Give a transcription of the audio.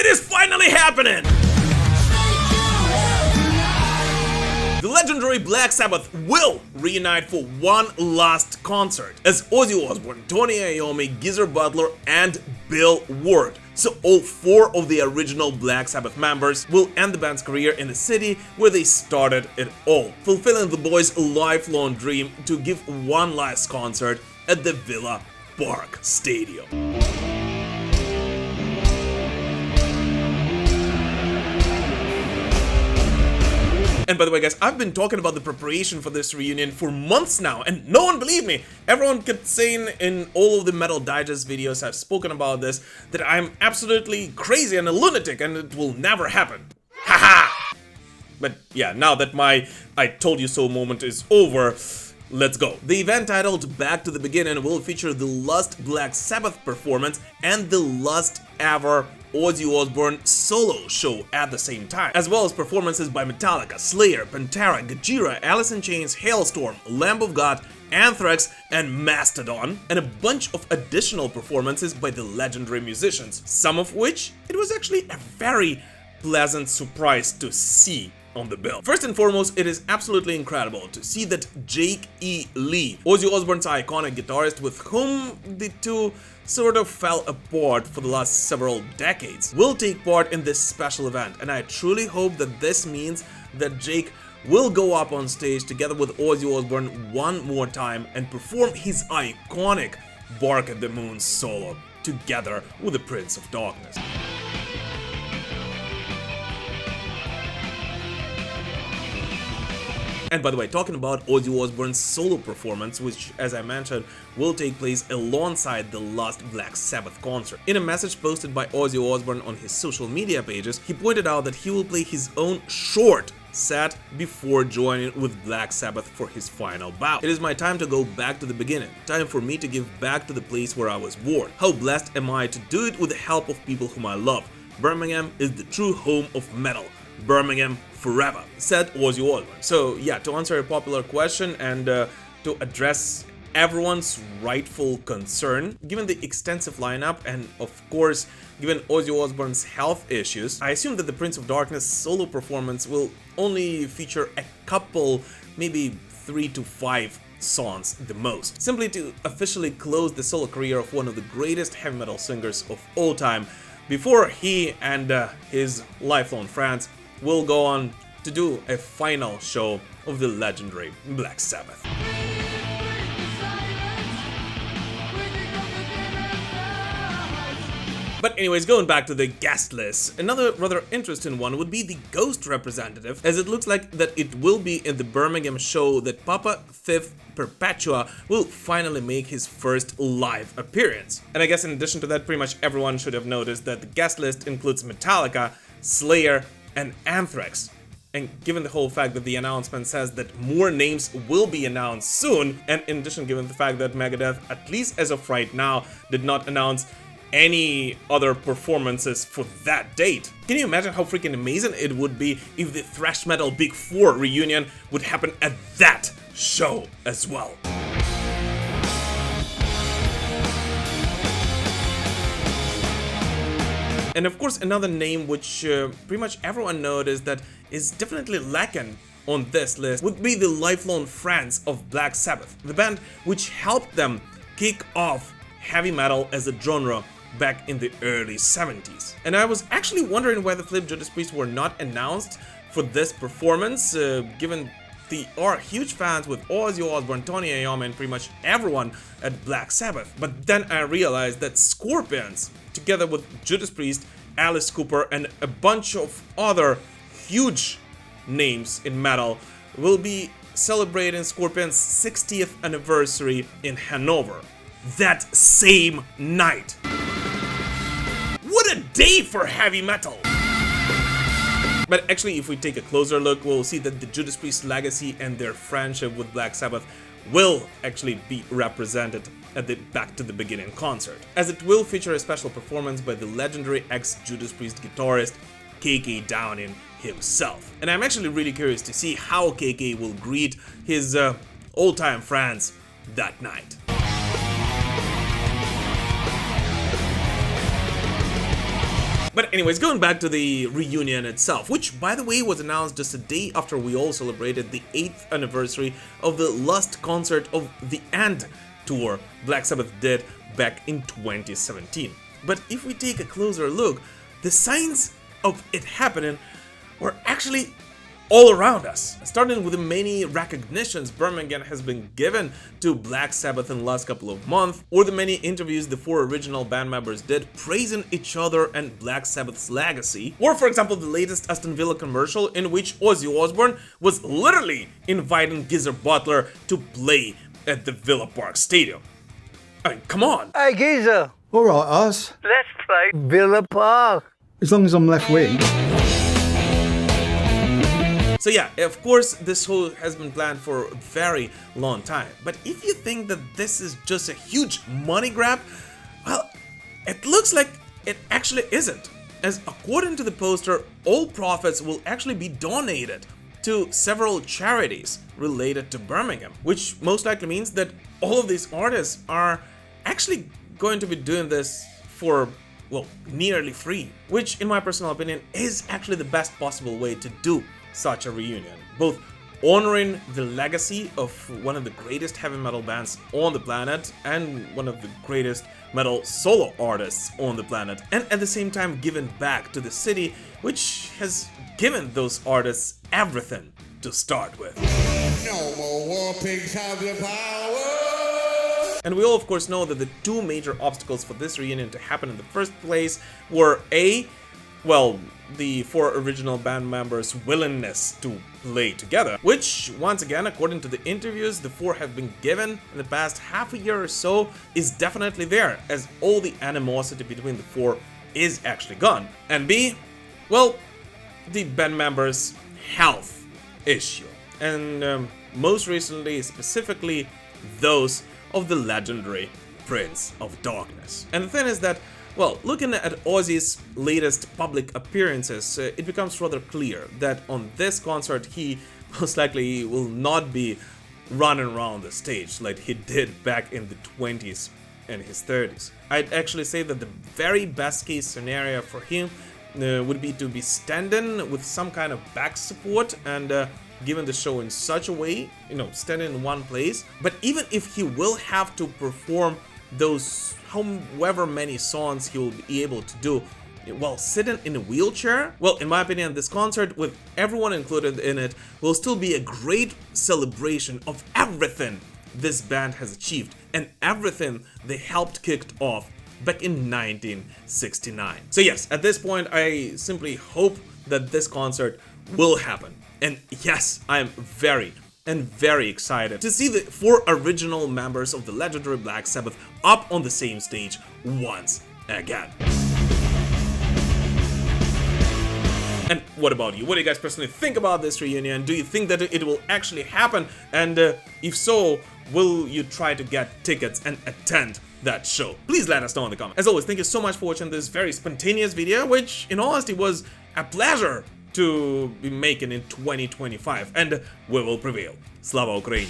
It is finally happening! The legendary Black Sabbath will reunite for one last concert as Ozzy Osbourne, Tony Iommi, Geezer Butler and Bill Ward. So all four of the original Black Sabbath members will end the band's career in the city where they started it all, fulfilling the boys' lifelong dream to give one last concert at the Villa Park Stadium. And by the way, guys, I've been talking about the preparation for this reunion for months now, and no one believed me. Everyone kept saying in all of the Metal Digest videos I've spoken about this that I'm absolutely crazy and a lunatic and it will never happen. Haha! But yeah, now that my I told you so moment is over, let's go. The event titled Back to the Beginning will feature the last Black Sabbath performance and the last ever Ozzy Osbourne solo show at the same time, as well as performances by Metallica, Slayer, Pantera, Gojira, Alice in Chains, Hailstorm, Lamb of God, Anthrax and Mastodon, and a bunch of additional performances by the legendary musicians, some of which it was actually a very pleasant surprise to see on the bill. First and foremost, it is absolutely incredible to see that Jake E. Lee, Ozzy Osbourne's iconic guitarist with whom the two sort of fell apart for the last several decades, will take part in this special event, and I truly hope that this means that Jake will go up on stage together with Ozzy Osbourne one more time and perform his iconic Bark at the Moon solo together with the Prince of Darkness. And by the way, talking about Ozzy Osbourne's solo performance, which, as I mentioned, will take place alongside the last Black Sabbath concert. In a message posted by Ozzy Osbourne on his social media pages, he pointed out that he will play his own short set before joining with Black Sabbath for his final bout. It is my time to go back to the beginning, time for me to give back to the place where I was born. How blessed am I to do it with the help of people whom I love. Birmingham is the true home of metal. Birmingham forever, said Ozzy Osbourne. So yeah, to answer a popular question and to address everyone's rightful concern, given the extensive lineup and of course given Ozzy Osbourne's health issues, I assume that the Prince of Darkness solo performance will only feature a couple, maybe 3 to 5 songs the most, simply to officially close the solo career of one of the greatest heavy metal singers of all time, before he and his lifelong friends will go on to do a final show of the legendary Black Sabbath. But anyways, going back to the guest list, another rather interesting one would be the Ghost representative, as it looks like that it will be in the Birmingham show that Papa Fifth Perpetua will finally make his first live appearance. And I guess in addition to that, pretty much everyone should have noticed that the guest list includes Metallica, Slayer, and Anthrax. And given the whole fact that the announcement says that more names will be announced soon, and in addition given the fact that Megadeth, at least as of right now, did not announce any other performances for that date. Can you imagine how freaking amazing it would be if the thrash metal Big Four reunion would happen at that show as well? And of course, another name which pretty much everyone noticed that is definitely lacking on this list would be the lifelong friends of Black Sabbath, the band which helped them kick off heavy metal as a genre back in the early 70s. And I was actually wondering why the Flip Judas Priest were not announced for this performance, given they are huge fans with Ozzy Osbourne, Tony Iommi, and pretty much everyone at Black Sabbath. But then I realized that Scorpions, together with Judas Priest, Alice Cooper, and a bunch of other huge names in metal, will be celebrating Scorpions' 60th anniversary in Hanover that same night. What a day for heavy metal! But actually, if we take a closer look, we'll see that the Judas Priest legacy and their friendship with Black Sabbath will actually be represented at the Back to the Beginning concert, as it will feature a special performance by the legendary ex-Judas Priest guitarist KK Downing himself. And I'm actually really curious to see how KK will greet his old-time friends that night. But anyways, going back to the reunion itself, which by the way was announced just a day after we all celebrated the 8th anniversary of the last concert of the End tour Black Sabbath did back in 2017. But if we take a closer look, the signs of it happening were actually all around us. Starting with the many recognitions Birmingham has been given to Black Sabbath in the last couple of months, or the many interviews the 4 original band members did praising each other and Black Sabbath's legacy, or for example the latest Aston Villa commercial in which Ozzy Osbourne was literally inviting Geezer Butler to play at the Villa Park Stadium. I mean, come on! Hey Geezer! Alright, Oz. Let's play Villa Park! As long as I'm left wing. So yeah, of course, this show has been planned for a very long time. But if you think that this is just a huge money grab, well, it looks like it actually isn't. As according to the poster, all profits will actually be donated to several charities related to Birmingham, which most likely means that all of these artists are actually going to be doing this for, well, nearly free, which in my personal opinion is actually the best possible way to do such a reunion, both honoring the legacy of one of the greatest heavy metal bands on the planet and one of the greatest metal solo artists on the planet, and at the same time giving back to the city which has given those artists everything to start with. No more war pigs have the power. And we all of course know that the 2 major obstacles for this reunion to happen in the first place were the 4 original band members' willingness to play together, which, once again, according to the interviews the 4 have been given in the past half a year or so, is definitely there, as all the animosity between the 4 is actually gone. And B, well, the band members' health issue, and most recently, specifically, those of the legendary Prince of Darkness. And the thing is that, well, looking at Ozzy's latest public appearances, it becomes rather clear that on this concert he most likely will not be running around the stage like he did back in the 20s and his 30s. I'd actually say that the very best case scenario for him would be to be standing with some kind of back support and giving the show in such a way, standing in one place. But even if he will have to perform those however many songs he will be able to do while sitting in a wheelchair, well, in my opinion, this concert with everyone included in it will still be a great celebration of everything this band has achieved and everything they helped kicked off back in 1969. So yes, at this point I simply hope that this concert will happen. And yes, I am very excited to see the 4 original members of the legendary Black Sabbath up on the same stage once again. And what about you? What do you guys personally think about this reunion? Do you think that it will actually happen? And if so, will you try to get tickets and attend that show? Please let us know in the comments. As always, thank you so much for watching this very spontaneous video, which in all honesty was a pleasure to be making in 2025, and we will prevail. Slava Ukraini!